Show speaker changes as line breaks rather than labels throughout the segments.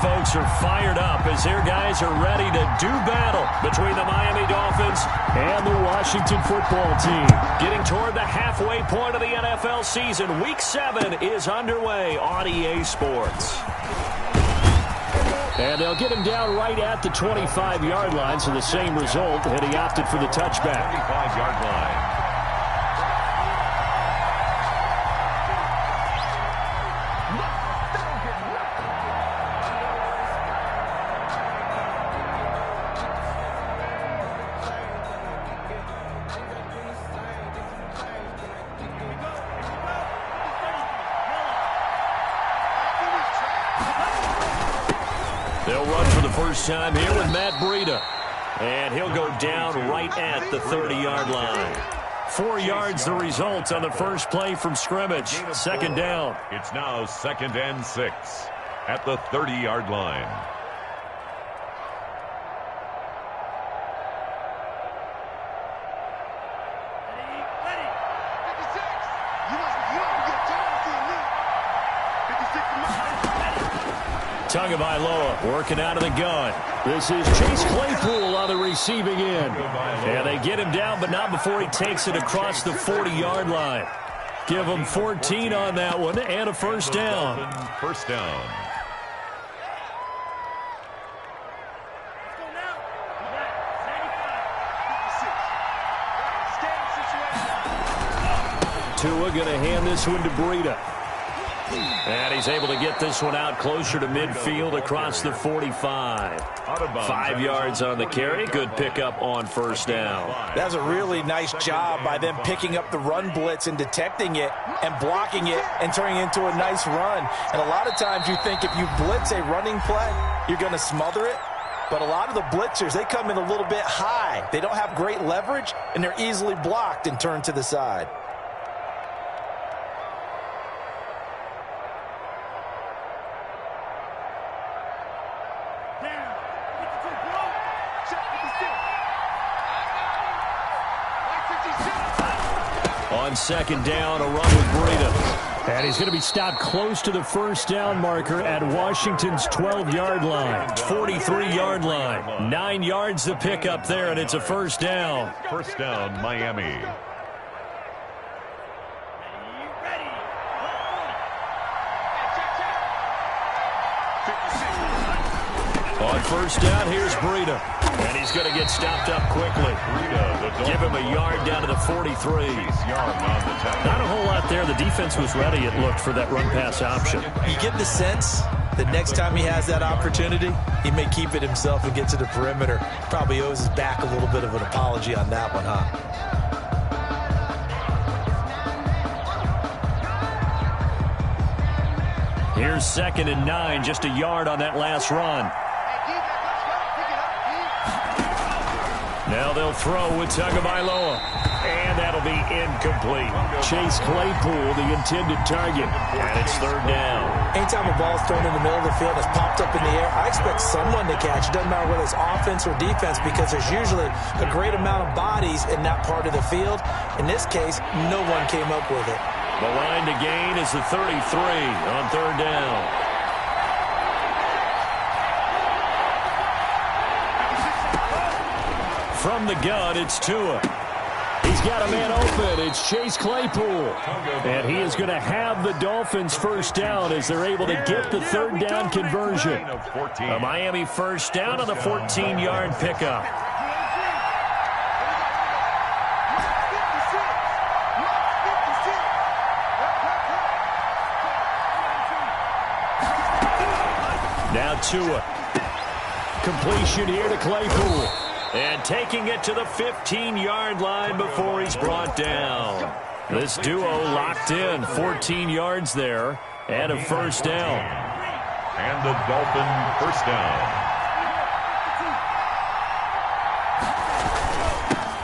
folks are fired up as their guys are ready to do battle between the Miami Dolphins and the Washington football team. Getting toward the halfway point of the NFL season, Week 7 is underway on EA Sports. And they'll get him down right at the 25-yard line, so the same result, and he opted for the touchback.
25-yard line.
They'll run for the first time here with Matt Breida. And he'll go down right at the 30-yard line. 4 yards the result on the first play from scrimmage. Second down.
It's now 2nd and 6 at the 30-yard line.
Tagovailoa working out of the gun. This is Chase Claypool on the receiving end. And they get him down, but not before he takes it across the 40-yard line. Give him 14 on that one and a first down.
First down.
Tua going to hand this one to Breida. And he's able to get this one out closer to midfield across the 45. 5 yards on the carry. Good pickup on first down.
That's a really nice job by them picking up the run blitz and detecting it and blocking it and turning it into a nice run. And a lot of times you think if you blitz a running play, you're going to smother it. But a lot of the blitzers, they come in a little bit high. They don't have great leverage, and they're easily blocked and turned to the side.
On second down, a run with Breida. And he's going to be stopped close to the first down marker at Washington's 12-yard line. 43-yard line. 9 yards to pick up there, and it's a first down.
First down, Miami.
On first down, here's Breida. And he's going to get stopped up quickly. Give him a yard down to the 43. Not a whole lot there. The defense was ready, it looked, for that run-pass option.
You get the sense that next time he has that opportunity, he may keep it himself and get to the perimeter. Probably owes his back a little bit of an apology on that one, huh?
Here's 2nd and 9, just a yard on that last run. Now they'll throw with Tagovailoa. And that'll be incomplete. Chase Claypool, the intended target. And it's third down.
Anytime a ball's thrown in the middle of the field, it's popped up in the air, I expect someone to catch. It doesn't matter whether it's offense or defense, because there's usually a great amount of bodies in that part of the field. In this case, no one came up with it.
The line to gain is the 33 on third down. From the gun, it's Tua. He's got a man open. It's Chase Claypool. And he is going to have the Dolphins first down as they're able to get the third down conversion. A Miami first down on the 14-yard pickup. Now Tua. Completion here to Claypool. And taking it to the 15-yard line before he's brought down. This duo locked in. 14 yards there and a first down.
And the Dolphin first down.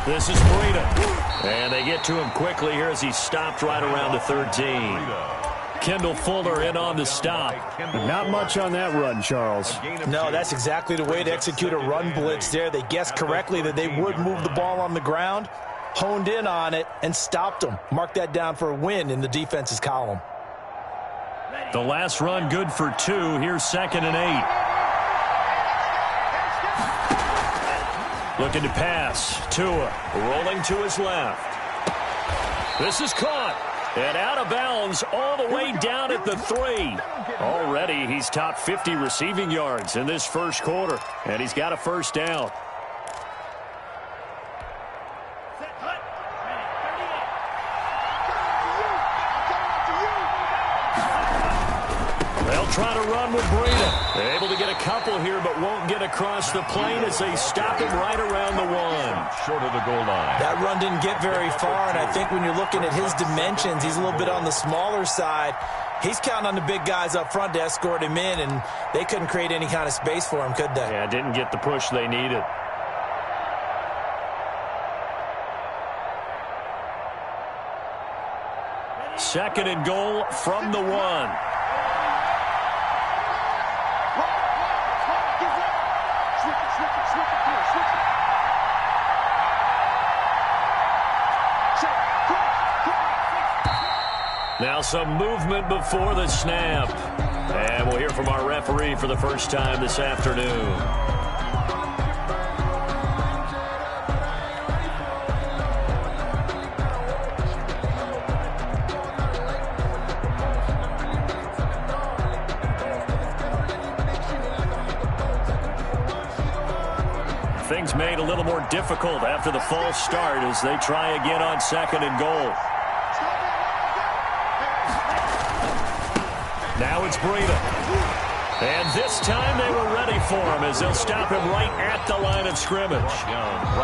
This is Breida. And they get to him quickly here as he's stopped right around the 13. Kendall Fuller in on the stop. Not much on that run, Charles.
No, that's exactly the way to execute a run blitz there. They guessed correctly that they would move the ball on the ground, honed in on it, and stopped them. Mark that down for a win in the defense's column.
The last run good for 2. Here's 2nd and 8. Looking to pass. Tua rolling to his left. This is caught. And out of bounds all the way down at the 3. Already he's top 50 receiving yards in this first quarter. And he's got a first down. They'll try to run with Breida. They're able to get a couple here, but won't get across the plane as they stop him right around the 1.
Short of the goal line.
That run didn't get very far, and I think when you're looking at his dimensions, he's a little bit on the smaller side. He's counting on the big guys up front to escort him in, and they couldn't create any kind of space for him, could they?
Yeah, didn't get the push they needed. Second and goal from the 1. Now some movement before the snap. And we'll hear from our referee for the first time this afternoon. Things made a little more difficult after the false start as they try again on second and goal. Now it's Breida. And this time they were ready for him as they'll stop him right at the line of scrimmage.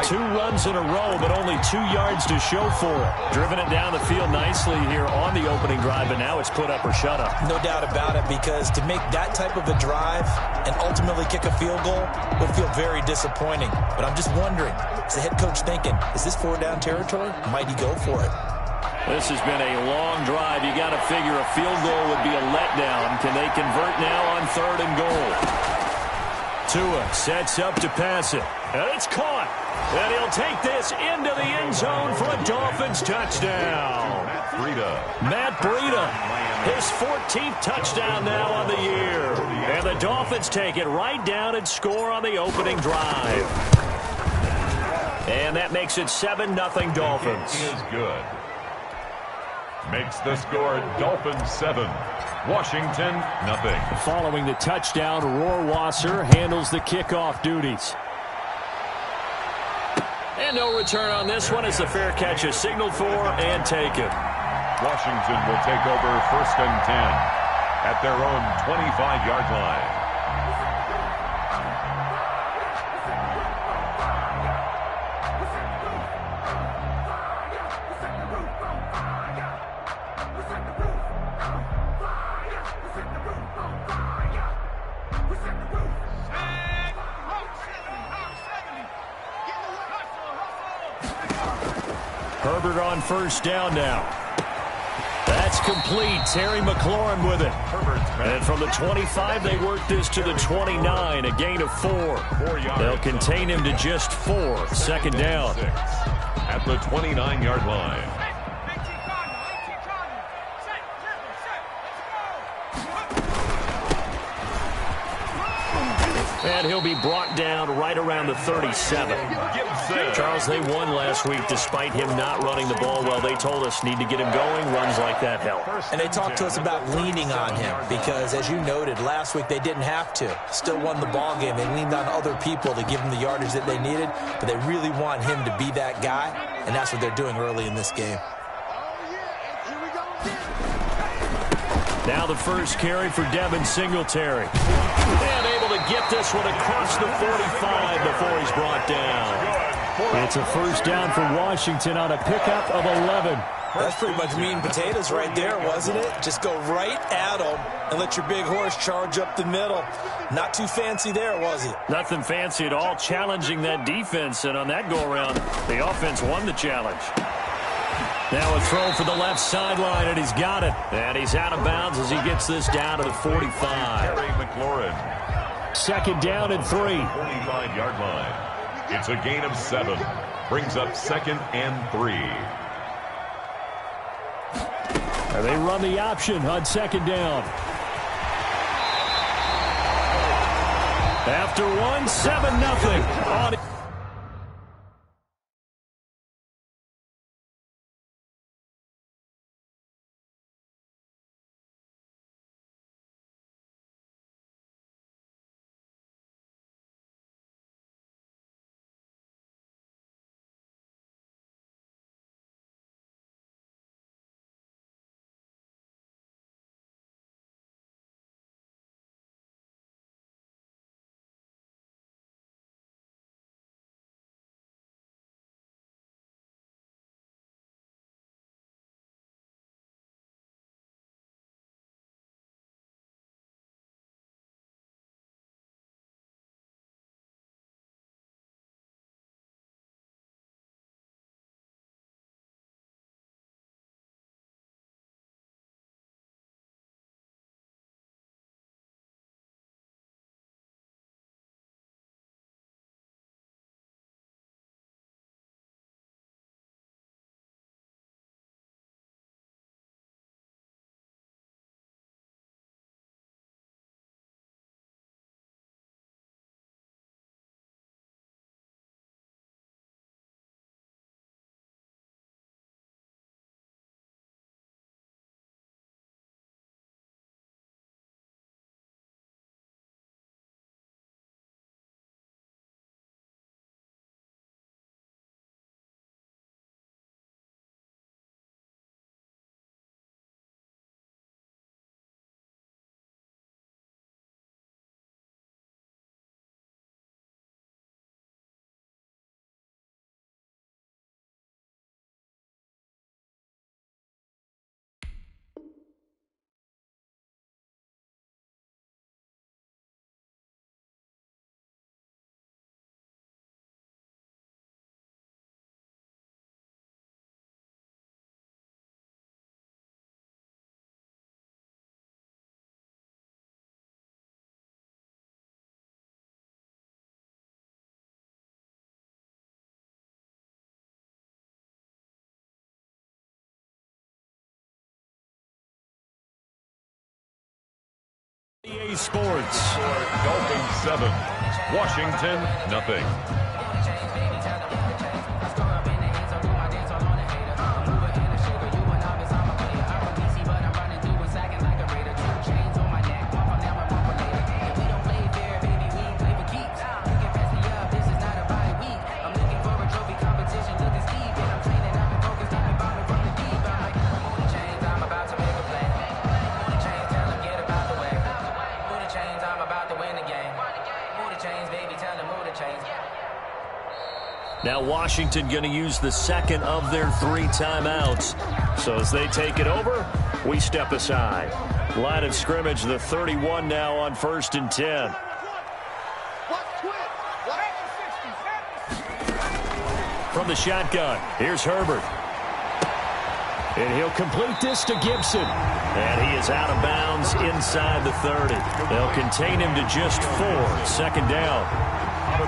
2 runs in a row, but only 2 yards to show for it. Driven it down the field nicely here on the opening drive, but now it's put up or shut up.
No doubt about it, because to make that type of a drive and ultimately kick a field goal would feel very disappointing. But I'm just wondering, is the head coach thinking, is this 4-down territory? Might he go for it?
This has been a long drive. You got to figure a field goal would be a letdown. Can they convert now on third and goal? Tua sets up to pass it. And it's caught. And he'll take this into the end zone for a Dolphins touchdown. Matt Breida. His 14th touchdown now on the year. And the Dolphins take it right down and score on the opening drive. And that makes it 7-0 Dolphins.
He is good. Makes the score Dolphins 7, Washington nothing.
Following the touchdown, Rohrwasser handles the kickoff duties. And no return on this one as the fair catch is signaled for and taken.
Washington will take over 1st and 10 at their own 25-yard line.
Herbert on first down now. That's complete. Terry McLaurin with it. And from the 25, they work this to the 29, a gain of 4. They'll contain him to just 4. Second down.
At the 29-yard line.
And he'll be brought down right around the 37. Charles, they won last week despite him not running the ball well. They told us need to get him going. Runs like that help.
And they talked to us about leaning on him because, as you noted, last week they didn't have to. Still won the ball game. They leaned on other people to give them the yardage that they needed, but they really want him to be that guy, and that's what they're doing early in this game.
Now the first carry for Devin Singletary. And able to get this one across the 45 before he's brought down. It's a first down for Washington on a pickup of 11.
That's pretty much meat and potatoes right there, wasn't it? Just go right at them and let your big horse charge up the middle. Not too fancy there, was it?
Nothing fancy at all, challenging that defense. And on that go-around, the offense won the challenge. Now a throw for the left sideline, and he's got it. And he's out of bounds as he gets this down to the 45.
Terry McLaurin.
Second down and 3.
45-yard line. It's a gain of 7. Brings up 2nd and 3.
And they run the option on second down. After one, 7-0 on it. EA Sports.
Dolphins 7, Washington 0.
Now Washington going to use the second of their 3 timeouts. So as they take it over, we step aside. Line of scrimmage, the 31 now on 1st and 10. From the shotgun, here's Herbert. And he'll complete this to Gibson. And he is out of bounds inside the 30. They'll contain him to just 4. 2nd down.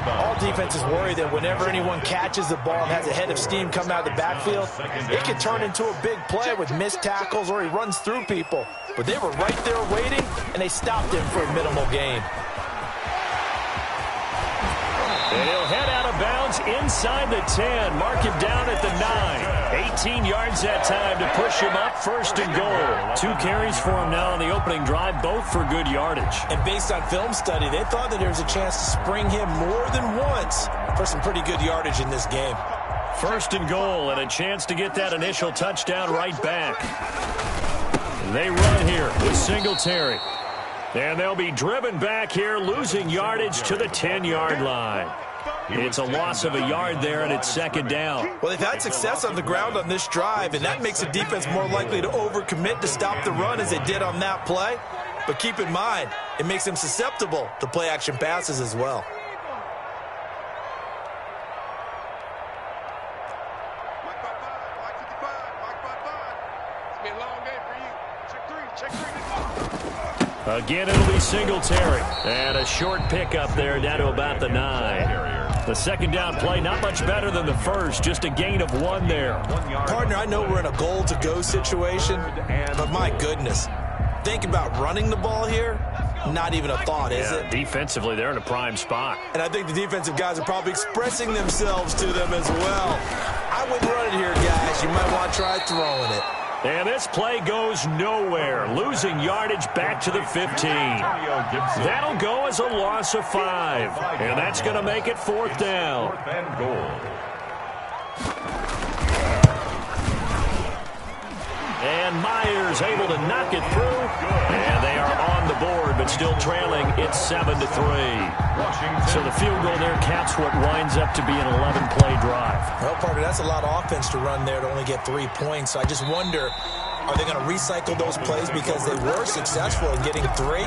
All defenses worry that whenever anyone catches the ball and has a head of steam come out of the backfield, it can turn into a big play with missed tackles or he runs through people. But they were right there waiting, and they stopped him for a minimal gain.
And he'll head out of bounds inside the 10. Mark him down at the 9. 18 yards that time to push him up 1st and goal. 2 carries for him now on the opening drive, both for good yardage.
And based on film study, they thought that there was a chance to spring him more than once for some pretty good yardage in this game.
1st and goal and a chance to get that initial touchdown right back. They run here with Singletary. And they'll be driven back here, losing yardage to the 10-yard line. It's a loss of a yard there, and it's 2nd down.
Well, they've had success on the ground on this drive, and that makes the defense more likely to overcommit to stop the run as they did on that play. But keep in mind, it makes them susceptible to play-action passes as well.
Again, it'll be Singletary. And a short pickup there down to about the 9. The 2nd down play, not much better than the first. Just a gain of 1 there.
Partner, I know we're in a goal-to-go situation, but my goodness, think about running the ball here. not even a thought, is it?
Defensively, they're in a prime spot.
And I think the defensive guys are probably expressing themselves to them as well. I wouldn't run it here, guys. You might want to try throwing it.
And this play goes nowhere, losing yardage back to the 15. That'll go as a loss of 5. And that's going to make it 4th down.
4th and goal.
And Myers able to knock it through. And they are on the board, but still trailing. It's 7-3. So the field goal there caps what winds up to be an 11-play drive.
Well, partner, that's a lot of offense to run there to only get 3 points. So I just wonder, are they going to recycle those plays because they were successful in getting 3?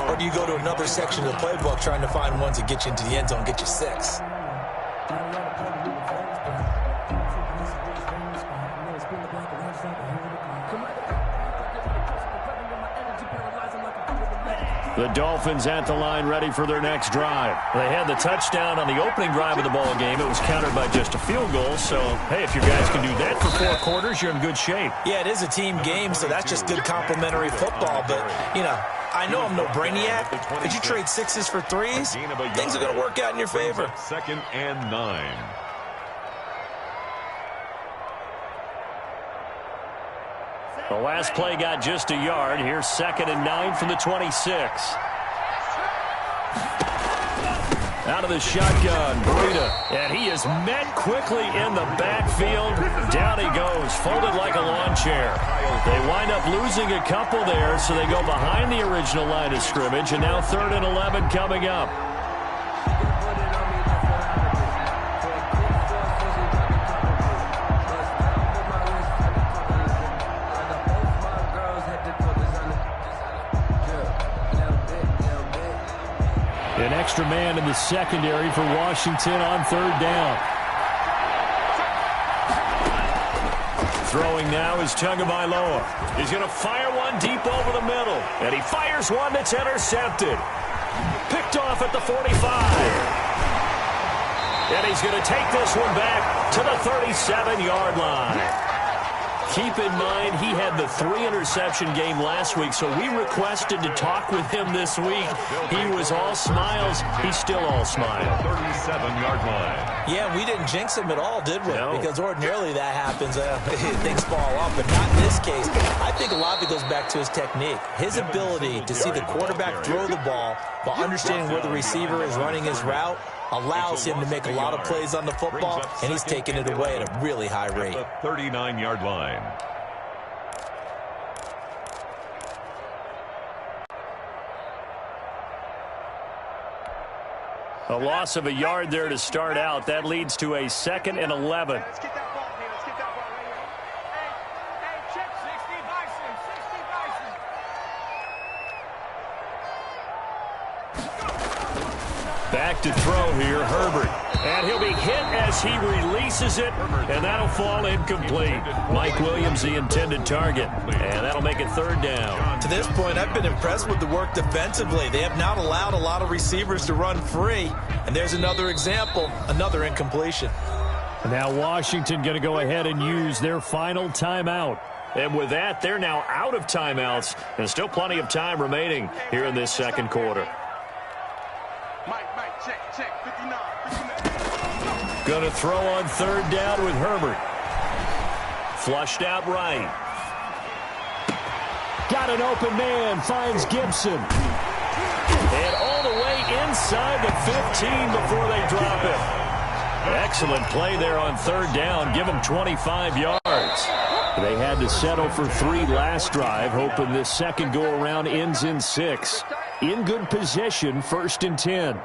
Or do you go to another section of the playbook trying to find ones that get you into the end zone, get you 6?
The Dolphins at the line ready for their next drive. They had the touchdown on the opening drive of the ball game. It was countered by just a field goal. So, hey, if you guys can do that for 4 quarters, you're in good shape. Yeah, it is a team game, so that's just good complimentary football. But, you know, I know I'm no brainiac. Did you trade 6s for 3s? Things are going to work out in your favor.
2nd and 9.
The last play got just a yard. Here's 2nd and 9 from the 26. Out of the shotgun, Breida. And he is met quickly in the backfield. Down he goes, folded like a lawn chair. They wind up losing a couple there, so they go behind the original line of scrimmage. And now 3rd and 11 coming up. An extra man in the secondary for Washington on 3rd down. Throwing now is Tagovailoa. He's going to fire one deep over the middle. And he fires one that's intercepted. Picked off at the 45. And he's going to take this one back to the 37-yard line. Keep in mind, he had the 3-interception game last week, so we requested to talk with him this week. He was all smiles. He's still all smiles.
37-yard line.
Yeah, we didn't jinx him at all, did we?
No.
Because ordinarily that happens. Things fall off, but not in this case. I think a lot of it goes back to his technique. His ability to see the quarterback throw the ball while understanding where the receiver is running his route allows him to make a lot of plays on the football, and he's taking it away at a really high rate.
The 39-yard line.
A loss of a yard there to start out. That leads to a 2nd and 11.
Let's get that ball here. Let's get that ball right here. Hey, check 60 Bison. 60 Bison.
Back to throw here, Herbert. And he'll be hit as he releases it, and that'll fall incomplete. Mike Williams, the intended target, and that'll make it 3rd down.
To this point, I've been impressed with the work defensively. They have not allowed a lot of receivers to run free, and there's another example, another incompletion.
And now Washington going to go ahead and use their final timeout. And with that, they're now out of timeouts, and still plenty of time remaining here in this 2nd quarter.
Mike, check. 59.
Going to throw on 3rd down with Herbert. Flushed out right. Got an open man, finds Gibson. And all the way inside the 15 before they drop it. Excellent play there on 3rd down. Give them 25 yards. They had to settle for 3 last drive, hoping this second go-around ends in 6. In good position, 1st and 10.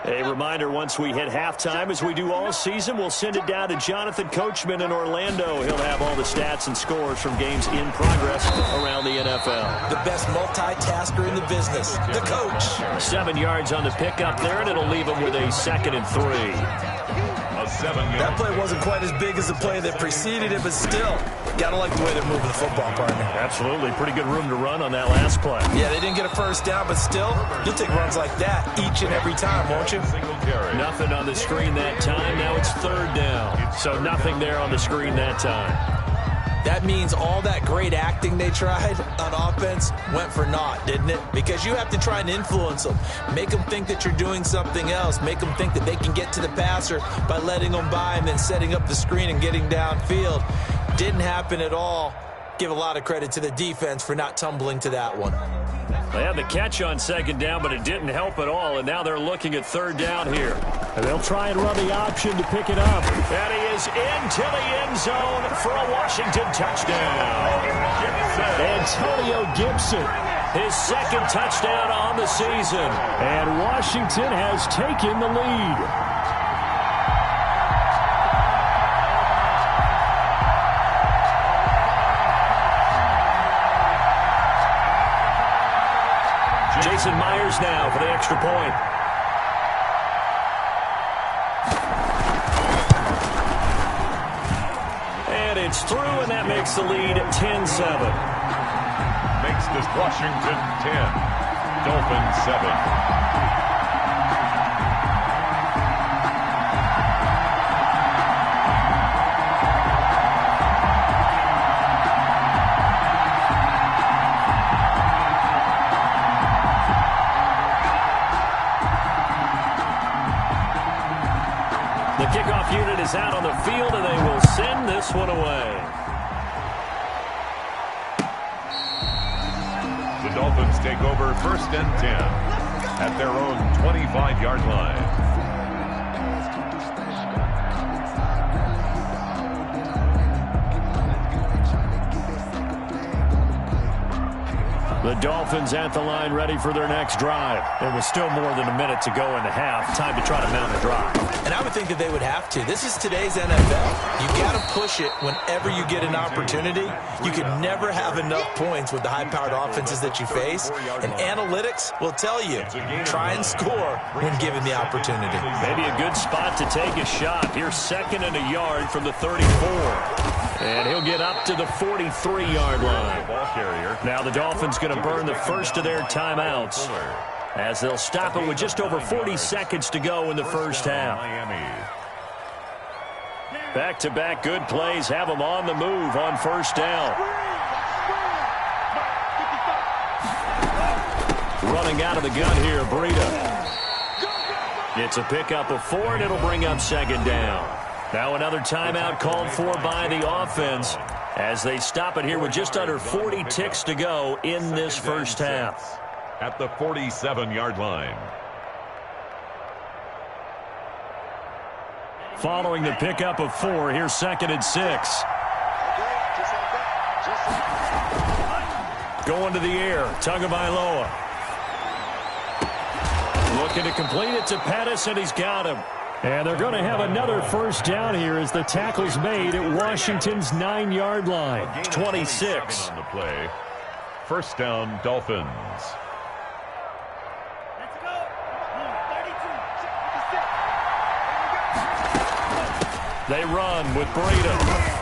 A reminder, once we hit halftime, as we do all season, we'll send it down to Jonathan Coachman in Orlando. He'll have all the stats and scores from games in progress around the NFL.
The best multitasker in the business, the coach.
7 yards on the pickup there, and it'll leave him with a 2nd and 3.
A a 7-yard.
That play wasn't quite as big as the play that preceded it, but still, gotta like the way they're moving the football, partner.
Absolutely. Pretty good room to run on that last play.
Yeah, they didn't get a first down, but still, you'll take runs like that each and every time, won't you?
Single carry.
Nothing on the screen that time. Now it's third down. So nothing there on the screen that time.
That means all that great acting they tried on offense went for naught, didn't it? Because you have to try and influence them. Make them think that you're doing something else. Make them think that they can get to the passer by letting them by and then setting up the screen and getting downfield. Didn't happen at all. Give a lot of credit to the defense for not tumbling to that one.
They had the catch on second down, but it didn't help at all, and now they're looking at third down here. And they'll try and run the option to pick it up. And he is into the end zone for a Washington touchdown. Antonio Gibson, his second touchdown on the season. And Washington has taken the lead. Jason Myers now for the extra point. And it's through, and that makes the lead 10-7.
Makes this Washington 10, Dolphins 7.
The kickoff unit is out on the field, and they will send this one away.
The Dolphins take over 1st and 10 at their own 25-yard line.
The Dolphins at the line, ready for their next drive. There was still more than a minute to go in the half. Time to try to mount a drive.
And I would think that they would have to. This is today's NFL. You got to push it whenever you get an opportunity. You can never have enough points with the high-powered offenses that you face. And analytics will tell you, try and score when given the opportunity.
Maybe a good spot to take a shot. Here's 2nd and a yard from the 34. And he'll get up to the 43-yard line.
Ball carrier.
Now the Dolphins going to burn the first of their timeouts as they'll stop it with just over 40 seconds to go in the first half. Back-to-back good plays have them on the move on first down. Running out of the gun here, Breida. It's a pickup of 4, and it'll bring up 2nd down. Now another timeout called for by the offense as they stop it here with just under 40 ticks to go in this first half.
At the 47-yard line.
Following the pickup of 4, here's 2nd and 6. Going to the air, Tagovailoa. Looking to complete it to Pettis, and he's got him. And they're going to have another first down here as the tackle's made at Washington's 9-yard line. 26.
On the play. First down, Dolphins.
Let's go. 32.
They run with Breida.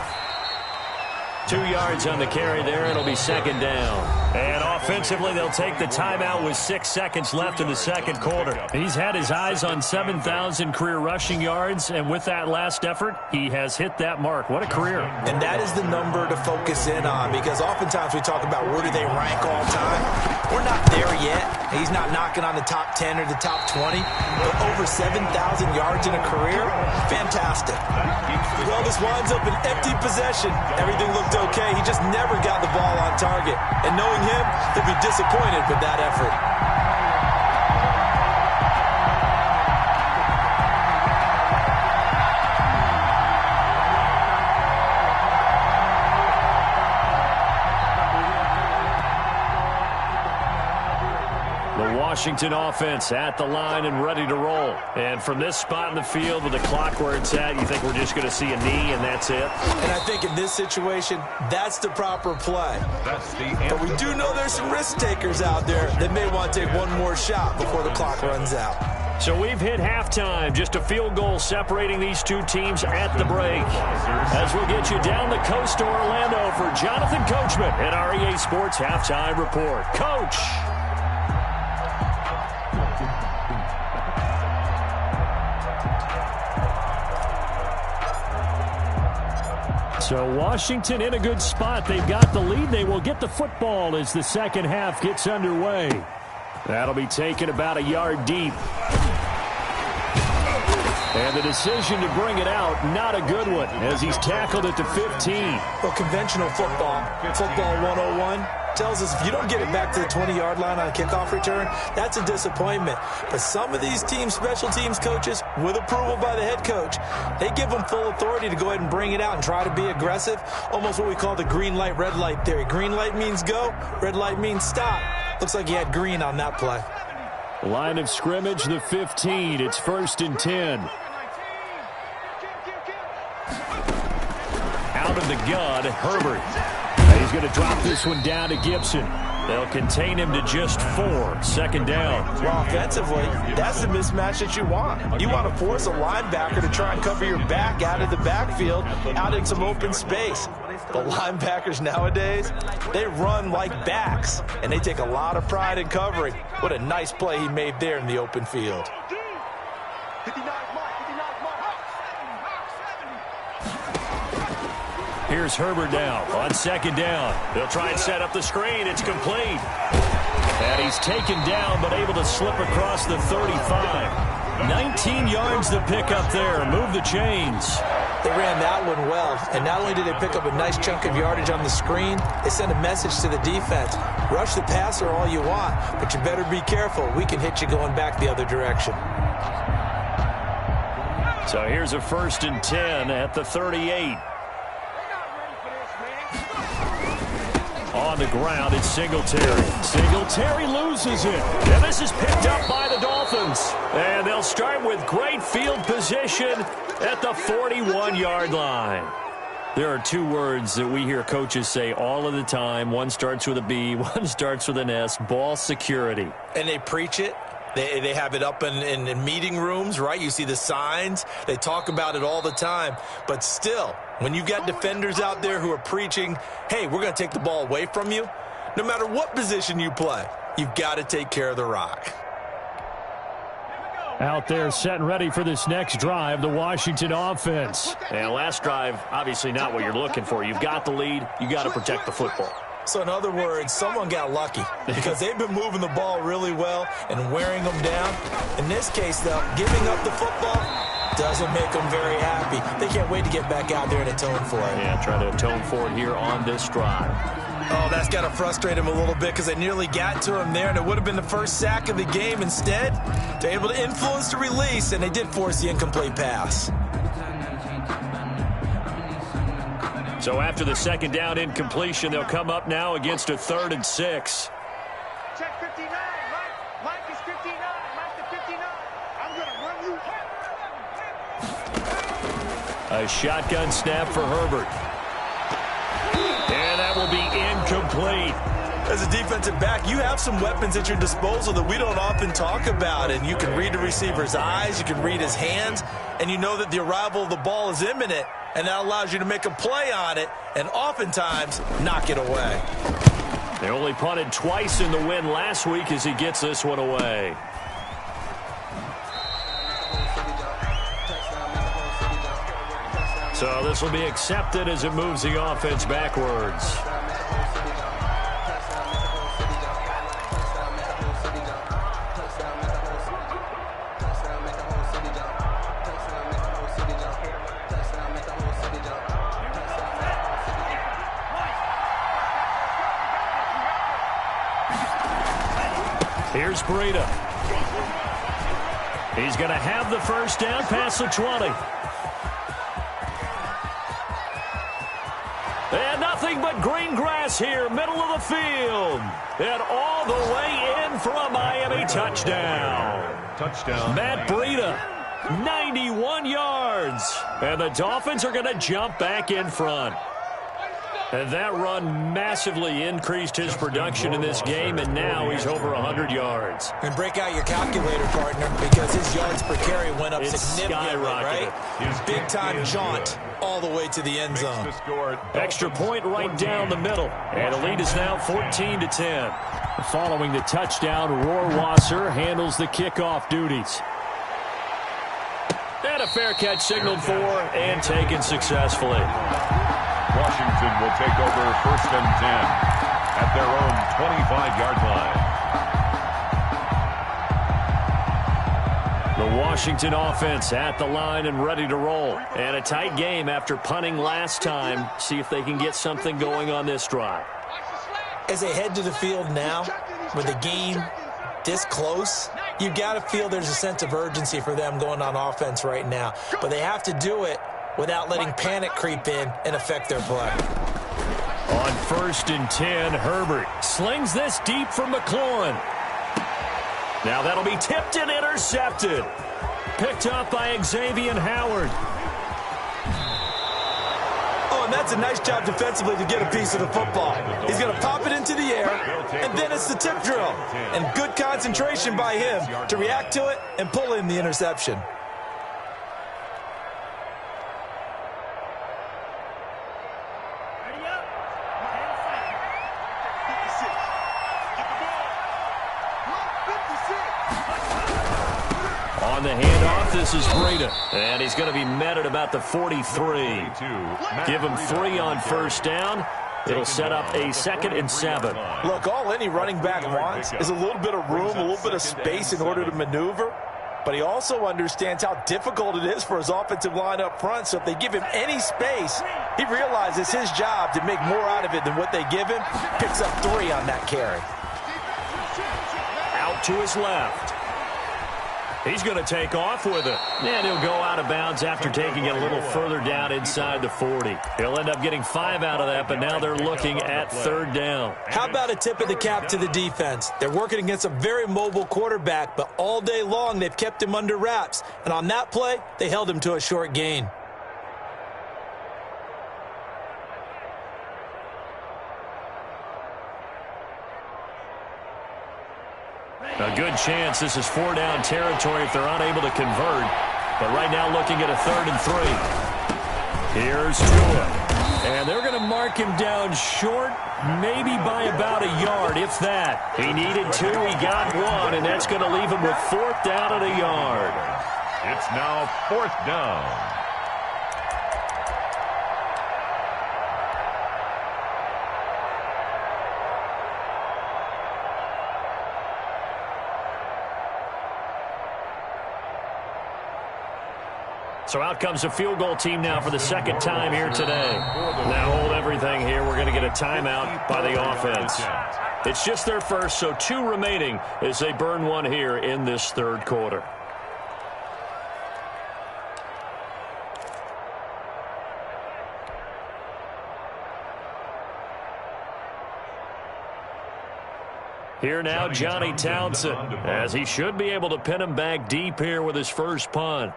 2 yards on the carry there. It'll be 2nd down. And offensively, they'll take the timeout with 6 seconds left in the second quarter. He's had his eyes on 7,000 career rushing yards, and with that last effort, he has hit that mark. What a career.
And that is the number to focus in on, because oftentimes we talk about where do they rank all time. We're not there yet. He's not knocking on the top 10 or the top 20, but over 7,000 yards in a career, fantastic. Well, this winds up an empty possession. Everything looked okay. He just never got the ball on target. And knowing him, they'll be disappointed with that effort.
Washington offense at the line and ready to roll. And from this spot in the field with the clock where it's at, you think we're just going to see a knee and that's it?
And I think in this situation, that's the proper play. But we do know there's some risk takers out there that may want to take one more shot before the clock runs out.
So we've hit halftime, just a field goal separating these two teams at the break. As we'll get you down the coast to Orlando for Jonathan Coachman at our EA Sports Halftime Report. Coach! So Washington in a good spot. They've got the lead. They will get the football as the second half gets underway. That'll be taken about a yard deep. And the decision to bring it out, not a good one, as he's tackled at the 15.
Well, conventional football 101, tells us if you don't get it back to the 20-yard line on a kickoff return, that's a disappointment. But some of these teams, special teams coaches, with approval by the head coach, they give them full authority to go ahead and bring it out and try to be aggressive, almost what we call the green light, red light theory. Green light means go, red light means stop. Looks like he had green on that play.
Line of scrimmage, the 15. It's 1st and 10. Out of the gun, Herbert. He's going to drop this one down to Gibson. They'll contain him to just 4. Second down.
Well, offensively, that's the mismatch that you want. You want to force a linebacker to try and cover your back out of the backfield, out in some open space. But linebackers nowadays, they run like backs, and they take a lot of pride in covering. What a nice play he made there in the open field.
Here's Herbert now on second down. They'll try and set up the screen. It's complete. And he's taken down but able to slip across the 35. 19 yards to pick up there. Move the chains.
They ran that one well, and not only did they pick up a nice chunk of yardage on the screen, they sent a message to the defense. Rush the passer all you want, but you better be careful. We can hit you going back the other direction.
So here's a 1st and 10 at the 38. On the ground, it's Singletary. Singletary loses it. And this is picked up by the Dolphins. And they'll start with great field position at the 41-yard line. There are two words that we hear coaches say all of the time. One starts with a B, one starts with an S, ball security.
And they preach it. They have it up in meeting rooms, right? You see the signs. They talk about it all the time. But still, when you've got defenders out there who are preaching, hey, we're going to take the ball away from you, no matter what position you play, you've got to take care of the rock.
Out there set and ready for this next drive, the Washington offense. And last drive, obviously not what you're looking for. You've got the lead. You got to protect the football.
So in other words, someone got lucky because they've been moving the ball really well and wearing them down. In this case, though, giving up the football doesn't make them very happy. They can't wait to get back out there and atone for it.
Yeah, try to atone for it here on this drive.
Oh, that's got to frustrate him a little bit because they nearly got to him there, and it would have been the first sack of the game. Instead, they're able to influence the release, and they did force the incomplete pass.
So after the second down incompletion, they'll come up now against a 3rd and 6.
Check 59. Mike is 59. Mike the 59. I'm going to run you.
A shotgun snap for Herbert. And that will be incomplete.
As a defensive back, you have some weapons at your disposal that we don't often talk about. And you can read the receiver's eyes, you can read his hands, and you know that the arrival of the ball is imminent. And that allows you to make a play on it and oftentimes knock it away.
They only punted twice in the win last week as he gets this one away. So this will be accepted as it moves the offense backwards. Here's Breida. He's going to have the first down past the 20. And nothing but green grass here, middle of the field. And all the way in for a Miami touchdown.
Touchdown.
Matt Breida, 91 yards. And the Dolphins are going to jump back in front. And that run massively increased his production in this game, and now he's over 100 yards.
And break out your calculator, partner, because his yards per carry went up significantly, right? Big-time jaunt all the way to the end zone.
Extra point right down the middle, and the lead is now 14-10. Following the touchdown, Rohrwasser handles the kickoff duties. And a fair catch signaled for and taken successfully.
Washington will take over 1st and 10 at their own 25-yard line.
The Washington offense at the line and ready to roll. And a tight game after punting last time. See if they can get something going on this drive.
As they head to the field now, with the game this close, you got to feel there's a sense of urgency for them going on offense right now. But they have to do it without letting panic creep in and affect their play.
On 1st and 10, Herbert slings this deep for McLaurin. Now that'll be tipped and intercepted. Picked up by Xavier Howard.
Oh, and that's a nice job defensively to get a piece of the football. He's going to pop it into the air, and then it's the tip drill. And good concentration by him to react to it and pull in the interception.
On the handoff, this is Breida. And he's going to be met at about the 43. Give him 3 on 1st down. It'll set up a 2nd and 7.
Look, all any running back wants is a little bit of room, a little bit of space in order to maneuver. But he also understands how difficult it is for his offensive line up front. So if they give him any space, he realizes it's his job to make more out of it than what they give him. Picks up 3 on that carry.
Out to his left. He's going to take off with it. And he'll go out of bounds after taking it a little further down inside the 40. He'll end up getting 5 out of that, but now they're looking at 3rd down.
How about a tip of the cap to the defense? They're working against a very mobile quarterback, but all day long they've kept him under wraps. And on that play, they held him to a short gain.
A good chance this is 4-down territory if they're unable to convert. But right now looking at a 3rd and 3. Here's Tua. And they're going to mark him down short, maybe by about a yard, if that. He needed 2, he got 1, and that's going to leave him with 4th down and a yard.
It's now 4th down.
So out comes a field goal team now for the 2nd time here today. Now hold everything here. We're going to get a timeout by the offense. It's just their first, so 2 remaining as they burn 1 here in this 3rd quarter. Here now, Johnny Townsend, as he should be able to pin him back deep here with his first punt.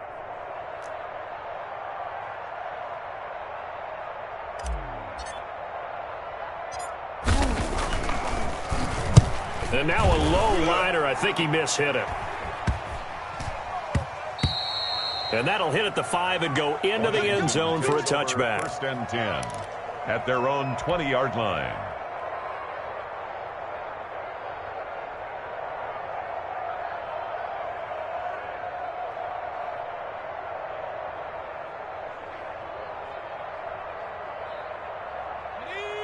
And now a low liner. I think he mishit it. And that'll hit at the 5 and go into the end zone for a touchback.
1st and 10 at their own 20-yard line.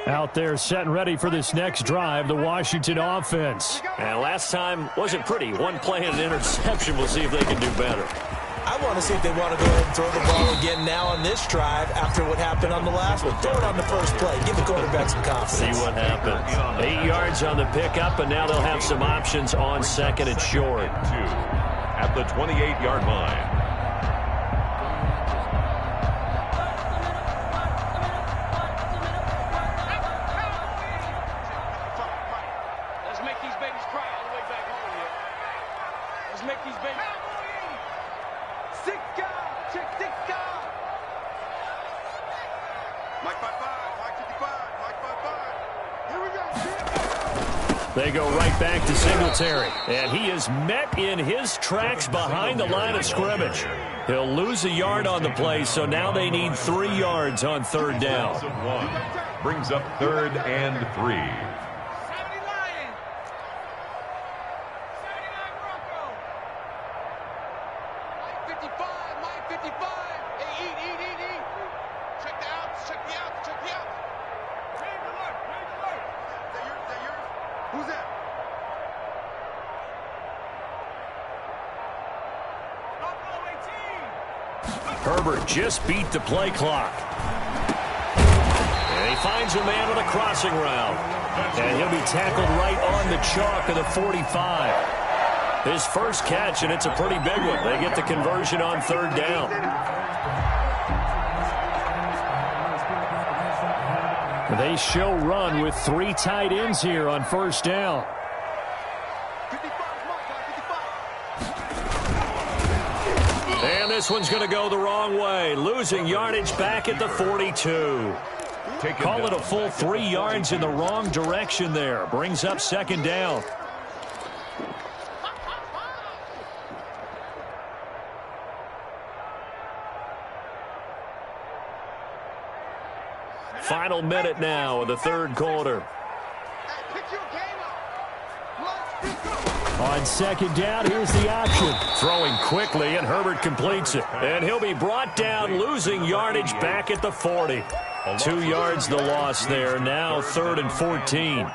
Out there set and ready for this next drive, the Washington offense. And last time wasn't pretty. 1 play and an interception. We'll see if they can do better.
I want to see if they want to go ahead and throw the ball again now on this drive after what happened on the last one. Throw it on the first play. Give the quarterback some confidence.
See what happens. 8 yards on the pickup, and now they'll have some options on 2nd and short.
2 at the 28-yard line.
Mike 55, Mike 55,
They go right back to Singletary. And he is met in his tracks behind the line of scrimmage. He'll lose a yard on the play, so now they need 3 yards on third down.
Brings up 3rd and 3.
Herbert just beat the play clock. And he finds a man on a crossing route. And he'll be tackled right on the chalk of the 45. His first catch, and it's a pretty big one. They get the conversion on third down. They show run with 3 tight ends here on first down. And this one's going to go the wrong way. Losing yardage back at the 42. Call it a full 3 yards in the wrong direction there. Brings up second down. Final minute now of the third quarter. On second down, here's the option. Throwing quickly, and Herbert completes it. And he'll be brought down, losing yardage back at the 40. 2 yards the loss there. Now 3rd and 14.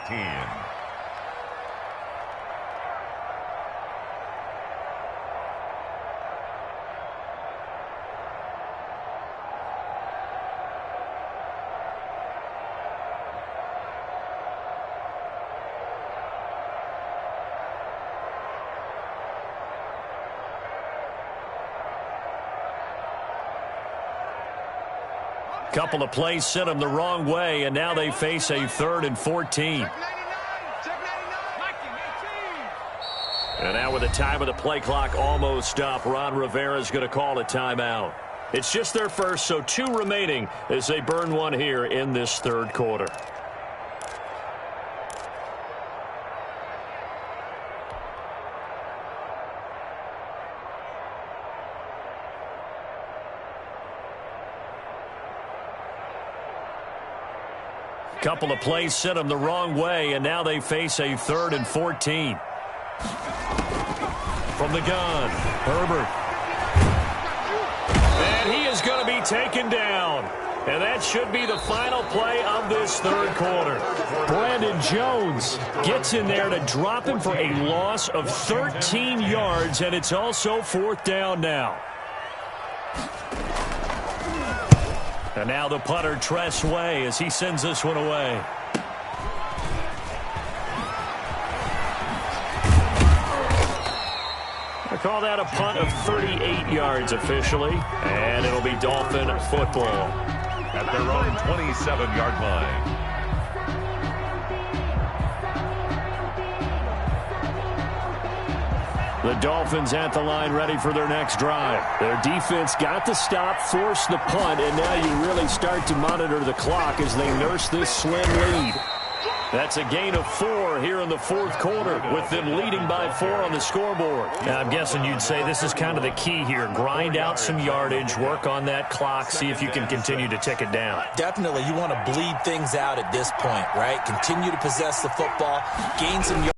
Couple of plays sent them the wrong way, and now they face a 3rd and 14. And now with the time of the play clock almost up, Ron Rivera's going to call a timeout. It's just their first, so 2 remaining as they burn one here in this third quarter. Couple of plays sent them the wrong way, and now they face a 3rd and 14. From the gun, Herbert. And he is going to be taken down. And that should be the final play of this third quarter. Brandon Jones gets in there to drop him for a loss of 13 yards, and it's also 4th down now. And now the punter, Tress Way, as he sends this one away. I call that a punt of 38 yards officially, and it'll be Dolphin football.
At their own 27-yard line.
The Dolphins at the line ready for their next drive. Their defense got the stop, forced the punt, and now you really start to monitor the clock as they nurse this slim lead. That's a gain of 4 here in the 4th quarter, with them leading by 4 on the scoreboard.
Now, I'm guessing you'd say this is kind of the key here. Grind out some yardage, work on that clock, see if you can continue to tick it down.
Definitely, you want to bleed things out at this point, right? Continue to possess the football, gain some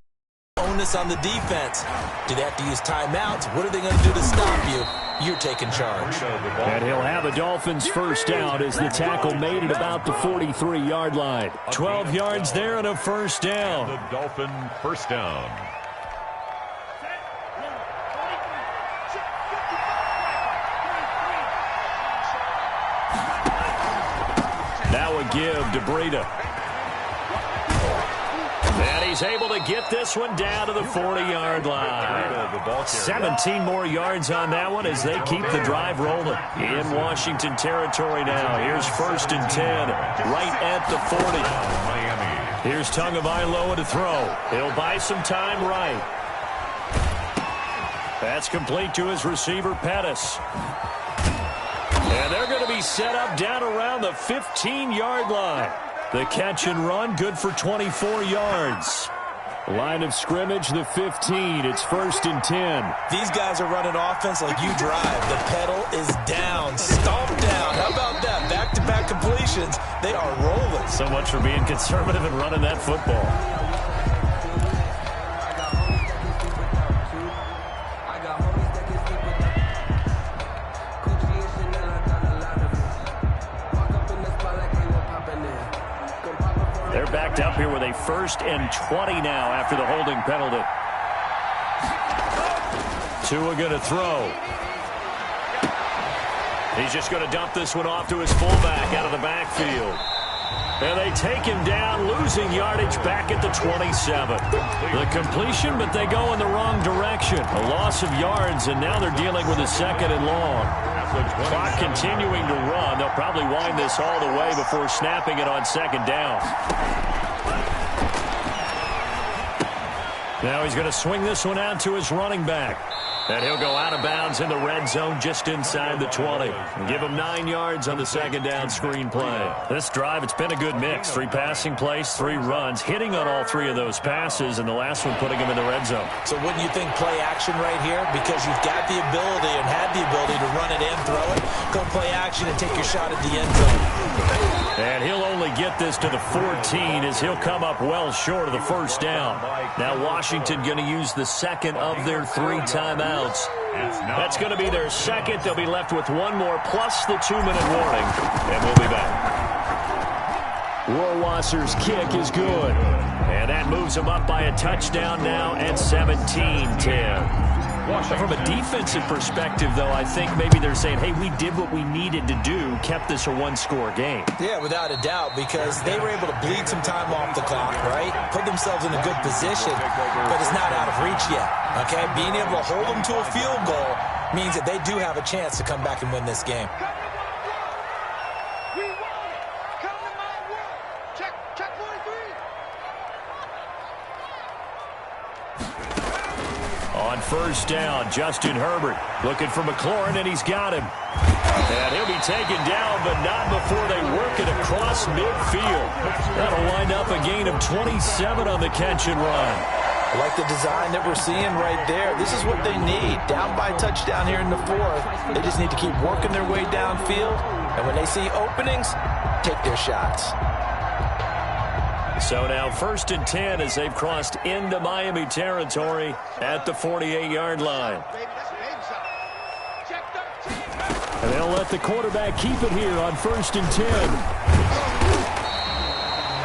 onus on the defense. Do they have to use timeouts? What are they going to do to stop you? You're taking charge.
And he'll have a Dolphins first down as the tackle made at about the 43-yard line. 12 yards there and a first down.
The Dolphin first down.
Now a give to Breida. And he's able to get this one down to the 40-yard line. 17 more yards on that one as they keep the drive rolling. In Washington territory now. Here's 1st and 10, right at the 40.
Miami.
Here's Tagovailoa to throw. He'll buy some time right. That's complete to his receiver, Pettis. And they're going to be set up down around the 15-yard line. The catch and run, good for 24 yards. Line of scrimmage, the 15. It's 1st and 10.
These guys are running offense like you drive. The pedal is down, stomp down. How about that? Back-to-back completions. They are rolling.
So much for being conservative and running that football. They're backed up here with a 1st and 20 now after the holding penalty.
Tua going to throw. He's just going to dump this one off to his fullback out of the backfield. And they take him down, losing yardage back at the 27. The completion, but they go in the wrong direction. A loss of yards, and now they're dealing with a 2nd and long. Clock continuing to run. They'll probably wind this all the way before snapping it on 2nd down. Now he's going to swing this one out to his running back. And he'll go out of bounds in the red zone just inside the 20. Give him 9 yards on the 2nd down screen play.
This drive, it's been a good mix. 3 passing plays, 3 runs, hitting on all 3 of those passes, and the last one putting him in the red zone.
So wouldn't you think play action right here? Because you've got the ability and had the ability to run it and throw it. Go play action and take your shot at the end zone.
And he'll only get this to the 14 as he'll come up well short of the 1st down. Now Washington going to use the 2nd of their 3 timeouts. That's going to be their 2nd. They'll be left with 1 more plus the 2-minute warning. And we'll be back. Rohrwasser's kick is good. And that moves them up by a touchdown now at 17-10. From a defensive perspective, though, I think maybe they're saying, hey, we did what we needed to do, kept this a 1-score game.
Yeah, without a doubt, because they were able to bleed some time off the clock, right? Put themselves in a good position, but it's not out of reach yet, okay? Being able to hold them to a field goal means that they do have a chance to come back and win this game.
We want it. Come to my world. Check 43.
On 1st down, Justin Herbert looking for McLaurin, and he's got him. And he'll be taken down, but not before they work it across midfield. That'll wind up a gain of 27 on the catch and run.
I like the design that we're seeing right there. This is what they need. Down by touchdown here in the 4th. They just need to keep working their way downfield. And when they see openings, take their shots.
So now 1st and 10 as they've crossed into Miami territory at the 48-yard line. And they'll let the quarterback keep it here on 1st and 10.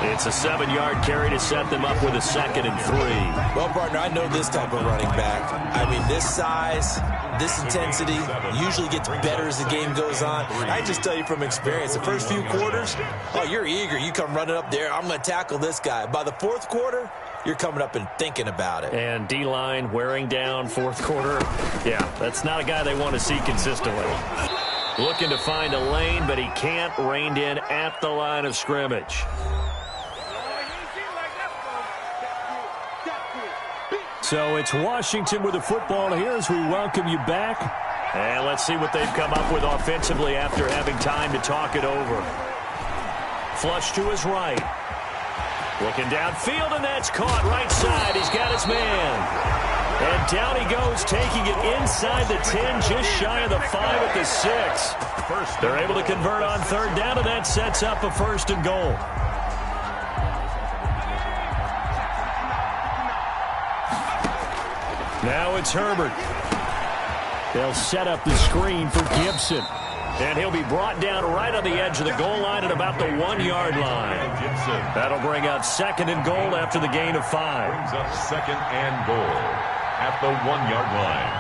It's a 7-yard carry to set them up with a 2nd and 3.
Well, partner, I know this type of running back. I mean, this size, this intensity usually gets better as the game goes on. I just tell you from experience, the first few quarters, oh, you're eager. You come running up there, I'm going to tackle this guy. By the 4th quarter, you're coming up and thinking about it.
And D-line wearing down 4th quarter. Yeah, that's not a guy they want to see consistently.
Looking to find a lane, but he can't. Reined in at the line of scrimmage. So it's Washington with the football here as we welcome you back. And let's see what they've come up with offensively after having time to talk it over. Flush to his right. Looking downfield, and that's caught right side. He's got his man. And down he goes, taking it inside the 10, just shy of the 5 at the 6. They're able to convert on 3rd down, and that sets up a 1st and goal. Now it's Herbert. They'll set up the screen for Gibson. And he'll be brought down right on the edge of the goal line at about the 1-yard line. That'll bring up 2nd and goal after the gain of 5.
Brings up 2nd and goal at the 1-yard line.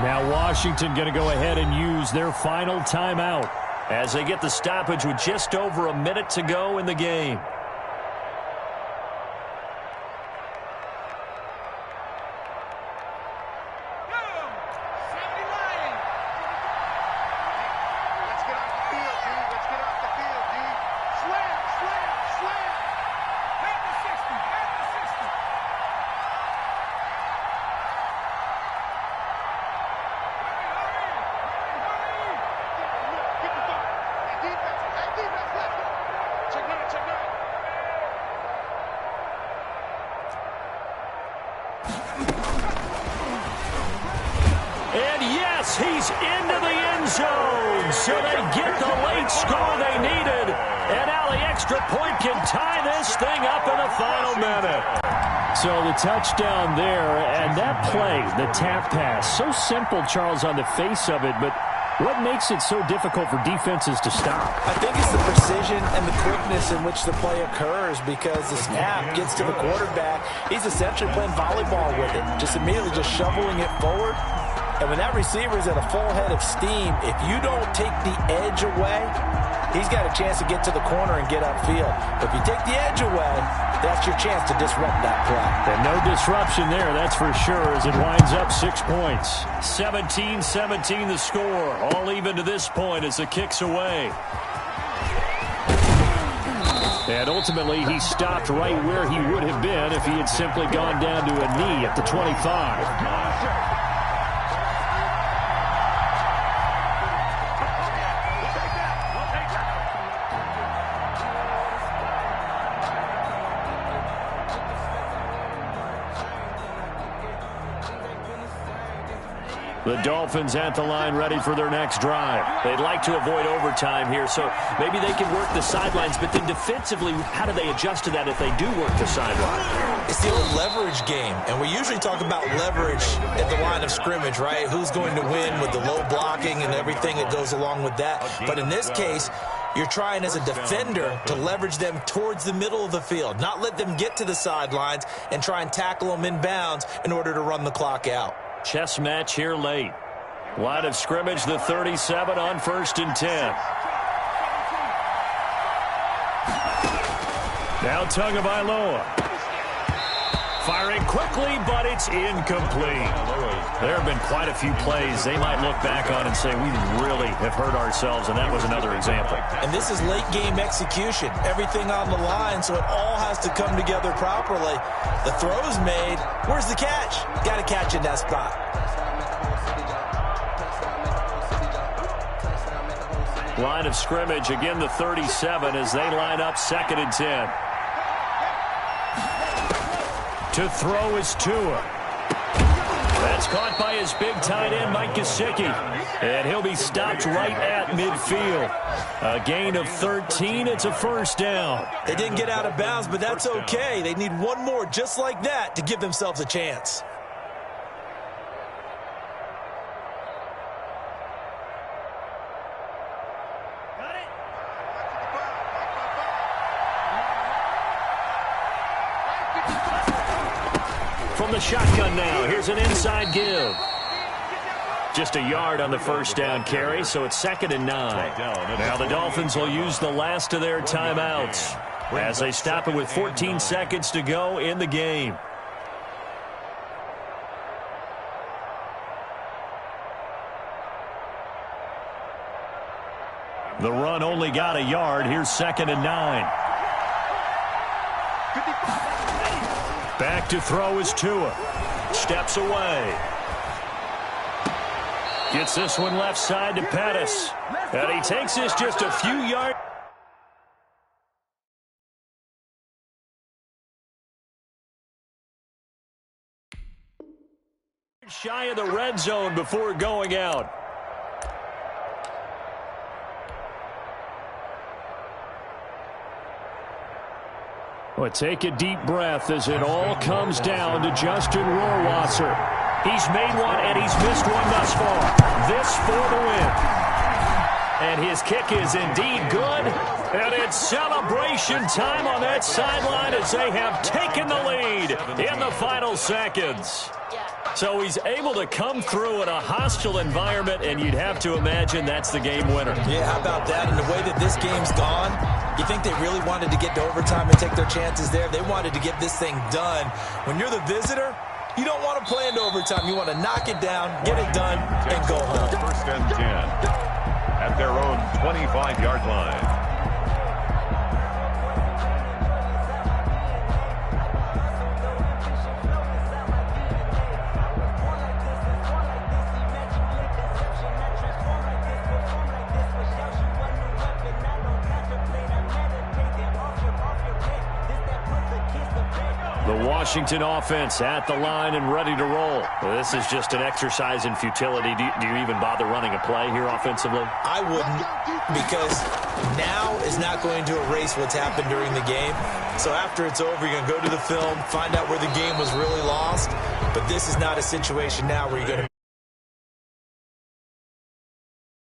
Now Washington going to go ahead and use their final timeout as they get the stoppage with just over a minute to go in the game. And yes, he's into the end zone. So they get the late score they needed. And now the extra point can tie this thing up in the final minute.
So the touchdown there, and that play, the tap pass, so simple, Charles, on the face of it, but what makes it so difficult for defenses to stop?
I think it's the precision and the quickness in which the play occurs, because the snap gets to the quarterback. He's essentially playing volleyball with it, just immediately just shoveling it forward. And when that receiver is at a full head of steam, if you don't take the edge away, he's got a chance to get to the corner and get upfield. But if you take the edge away, that's your chance to disrupt that play.
And no disruption there, that's for sure, as it winds up 6 points.
17-17 the score. All even to this point as the kick's away.
And ultimately, he stopped right where he would have been if he had simply gone down to a knee at the 25.
The Dolphins at the line ready for their next drive. They'd like to avoid overtime here, so maybe they can work the sidelines, but then defensively, how do they adjust to that if they do work the sideline?
It's the old leverage game, and we usually talk about leverage at the line of scrimmage, right? Who's going to win with the low blocking and everything that goes along with that. But in this case, you're trying as a defender to leverage them towards the middle of the field, not let them get to the sidelines and try and tackle them in bounds in order to run the clock out.
Chess match here late. Line of scrimmage, the 37 on 1st and 10. Now Tagovailoa. Firing quickly, but it's incomplete. There have been quite a few plays they might look back on and say, we really have hurt ourselves, and that was another example.
And this is late game execution. Everything on the line, so it all has to come together properly. The throw's made. Where's the catch? Got to catch in that spot.
Line of scrimmage, again the 37 as they line up 2nd and 10. To throw is Tua. That's caught by his big tight end, Mike Gesicki. And he'll be stopped right at midfield. A gain of 13. It's a first down.
They didn't get out of bounds, but that's okay. They need one more just like that to give themselves a chance.
From the shotgun now, here's an inside give. Just a yard on the first down carry, so it's 2nd and 9. Now the Dolphins will use the last of their timeouts as they stop it with 14 seconds to go in the game. The run only got a yard. Here's 2nd and 9. Back to throw is Tua. Steps away. Gets this one left side to Pettis. And he takes this just a few yards. Shy of the red zone before going out. Well, take a deep breath as it all comes down to Justin Rohrwasser. He's made one and he's missed one thus far. This for the win. And his kick is indeed good. And it's celebration time on that sideline as they have taken the lead in the final seconds. So he's able to come through in a hostile environment, and you'd have to imagine that's the game winner.
Yeah, how about that? And the way that this game's gone, you think they really wanted to get to overtime and take their chances there? They wanted to get this thing done. When you're the visitor, you don't want to play into overtime. You want to knock it down, get it done, and go home.
1st and 10 at their own 25-yard line.
The Washington offense at the line and ready to roll. Well, this is just an exercise in futility. Do you even bother running a play here offensively?
I wouldn't, because now is not going to erase what's happened during the game. So after it's over, you're going to go to the film, find out where the game was really lost. But this is not a situation now where you're going to